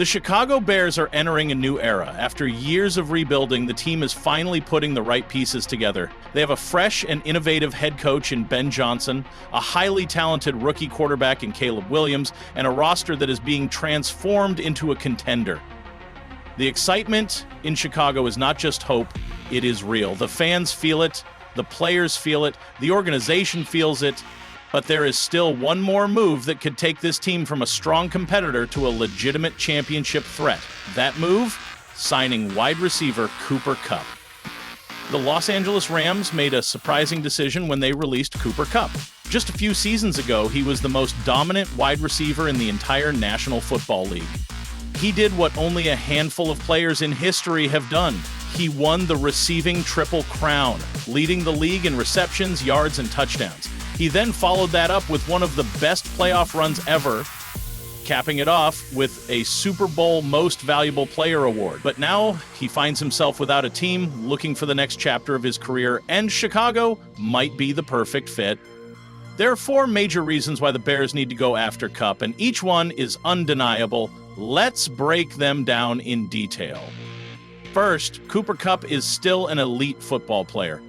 The Chicago Bears are entering a new era. After years of rebuilding, the team is finally putting the right pieces together. They have a fresh and innovative head coach in Ben Johnson, a highly talented rookie quarterback in Caleb Williams, and a roster that is being transformed into a contender. The excitement in Chicago is not just hope, it is real. The fans feel it, the players feel it, the organization feels it, but there is still one more move that could take this team from a strong competitor to a legitimate championship threat. That move? Signing wide receiver Cooper Kupp. The Los Angeles Rams made a surprising decision when they released Cooper Kupp. Just a few seasons ago, he was the most dominant wide receiver in the entire National Football League. He did what only a handful of players in history have done. He won the receiving triple crown, leading the league in receptions, yards, and touchdowns. He then followed that up with one of the best playoff runs ever, capping it off with a Super Bowl Most Valuable Player award. But now he finds himself without a team, looking for the next chapter of his career, and Chicago might be the perfect fit. There are 4 major reasons why the Bears need to go after Kupp, and each one is undeniable. Let's break them down in detail. First, Cooper Kupp is still an elite football player.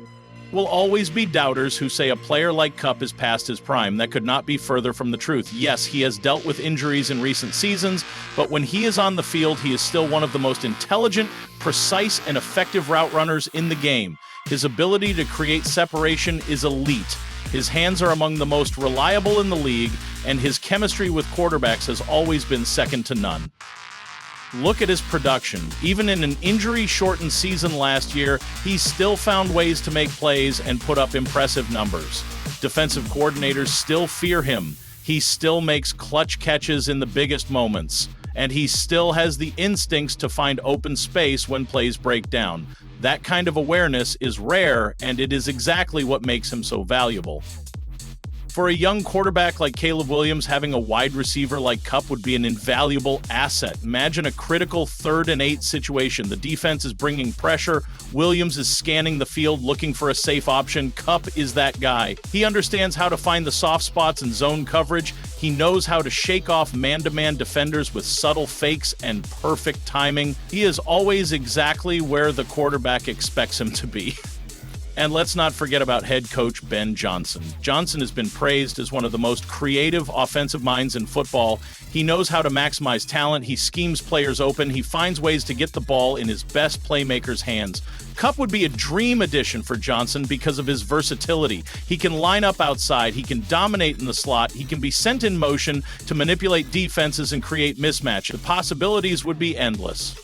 Will always be doubters who say a player like Kupp is past his prime. That could not be further from the truth. Yes, he has dealt with injuries in recent seasons, but when he is on the field, he is still one of the most intelligent, precise, and effective route runners in the game. His ability to create separation is elite. His hands are among the most reliable in the league, and his chemistry with quarterbacks has always been second to none. Look at his production. Even in an injury-shortened season last year, he still found ways to make plays and put up impressive numbers. Defensive coordinators still fear him. He still makes clutch catches in the biggest moments. And he still has the instincts to find open space when plays break down. That kind of awareness is rare, and it is exactly what makes him so valuable. For a young quarterback like Caleb Williams, having a wide receiver like Kupp would be an invaluable asset. Imagine a critical 3rd and 8 situation. The defense is bringing pressure. Williams is scanning the field looking for a safe option. Kupp is that guy. He understands how to find the soft spots in zone coverage. He knows how to shake off man-to-man defenders with subtle fakes and perfect timing. He is always exactly where the quarterback expects him to be. And let's not forget about head coach Ben Johnson. Johnson has been praised as one of the most creative offensive minds in football. He knows how to maximize talent. He schemes players open. He finds ways to get the ball in his best playmakers' hands. Kupp would be a dream addition for Johnson because of his versatility. He can line up outside. He can dominate in the slot. He can be sent in motion to manipulate defenses and create mismatch. The possibilities would be endless.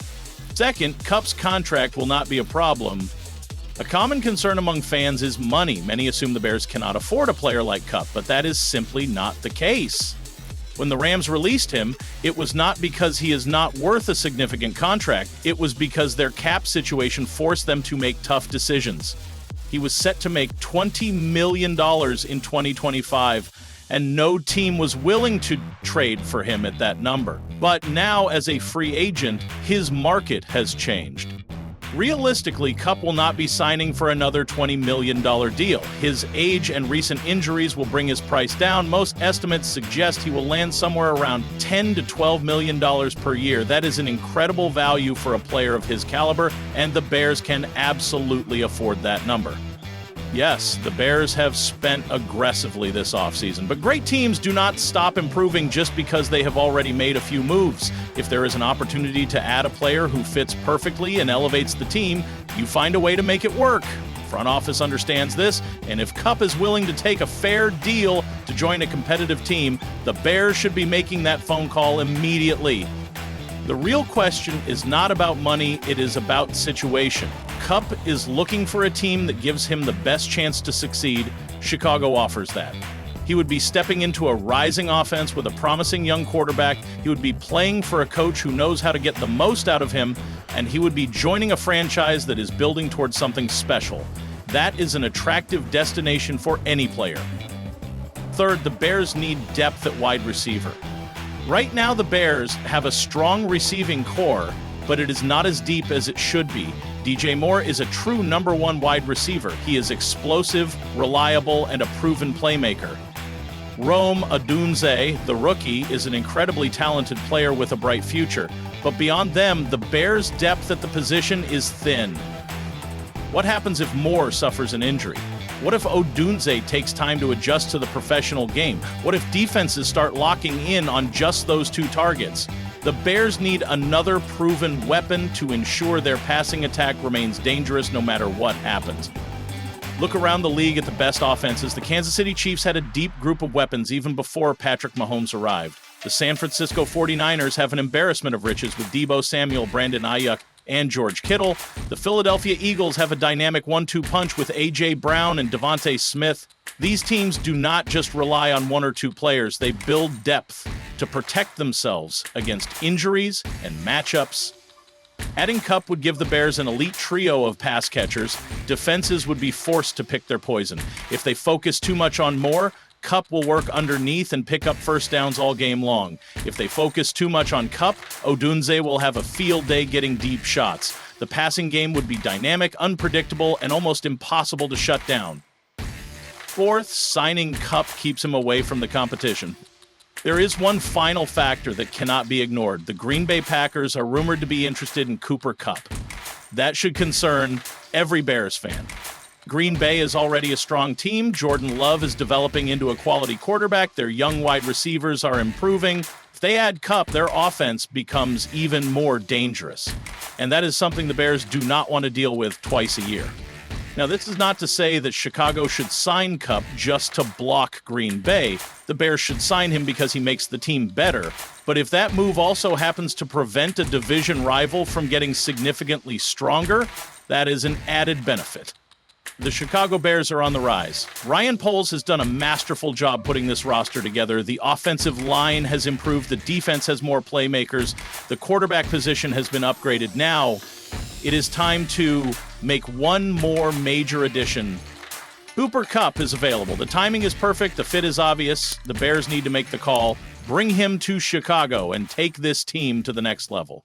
Second, Kupp's contract will not be a problem. A common concern among fans is money. Many assume the Bears cannot afford a player like Kupp, but that is simply not the case. When the Rams released him, it was not because he is not worth a significant contract. It was because their cap situation forced them to make tough decisions. He was set to make $20 million in 2025, and no team was willing to trade for him at that number. But now, as a free agent, his market has changed. Realistically, Kupp will not be signing for another $20 million deal. His age and recent injuries will bring his price down. Most estimates suggest he will land somewhere around $10 to $12 million per year. That is an incredible value for a player of his caliber, and the Bears can absolutely afford that number. Yes, the Bears have spent aggressively this offseason, but great teams do not stop improving just because they have already made a few moves. If there is an opportunity to add a player who fits perfectly and elevates the team, you find a way to make it work. Front office understands this, and if Kupp is willing to take a fair deal to join a competitive team, the Bears should be making that phone call immediately. The real question is not about money, it is about situation. Kupp is looking for a team that gives him the best chance to succeed. Chicago offers that. He would be stepping into a rising offense with a promising young quarterback. He would be playing for a coach who knows how to get the most out of him, and he would be joining a franchise that is building towards something special. That is an attractive destination for any player. Third, the Bears need depth at wide receiver. Right now, the Bears have a strong receiving core, but it is not as deep as it should be. DJ Moore is a true number 1 wide receiver. He is explosive, reliable, and a proven playmaker. Rome Odunze, the rookie, is an incredibly talented player with a bright future. But beyond them, the Bears' depth at the position is thin. What happens if Moore suffers an injury? What if Odunze takes time to adjust to the professional game? What if defenses start locking in on just those two targets? The Bears need another proven weapon to ensure their passing attack remains dangerous no matter what happens. Look around the league at the best offenses. The Kansas City Chiefs had a deep group of weapons even before Patrick Mahomes arrived. The San Francisco 49ers have an embarrassment of riches with Deebo Samuel, Brandon Ayuk, and George Kittle. The Philadelphia Eagles have a dynamic 1-2 punch with A.J. Brown and Devontae Smith. These teams do not just rely on one or two players. They build depth to protect themselves against injuries and matchups. Adding Kupp would give the Bears an elite trio of pass catchers. Defenses would be forced to pick their poison. If they focus too much on Moore, Kupp will work underneath and pick up first downs all game long. If they focus too much on Kupp, Odunze will have a field day getting deep shots. The passing game would be dynamic, unpredictable, and almost impossible to shut down. Fourth, signing Kupp keeps him away from the competition. There is one final factor that cannot be ignored. The Green Bay Packers are rumored to be interested in Cooper Kupp. That should concern every Bears fan. Green Bay is already a strong team. Jordan Love is developing into a quality quarterback. Their young wide receivers are improving. If they add Kupp, their offense becomes even more dangerous. And that is something the Bears do not want to deal with twice a year. Now, this is not to say that Chicago should sign Kupp just to block Green Bay. The Bears should sign him because he makes the team better. But if that move also happens to prevent a division rival from getting significantly stronger, that is an added benefit. The Chicago Bears are on the rise. Ryan Poles has done a masterful job putting this roster together. The offensive line has improved. The defense has more playmakers. The quarterback position has been upgraded. Now, it is time to make one more major addition. Cooper Kupp is available. The timing is perfect. The fit is obvious. The Bears need to make the call. Bring him to Chicago and take this team to the next level.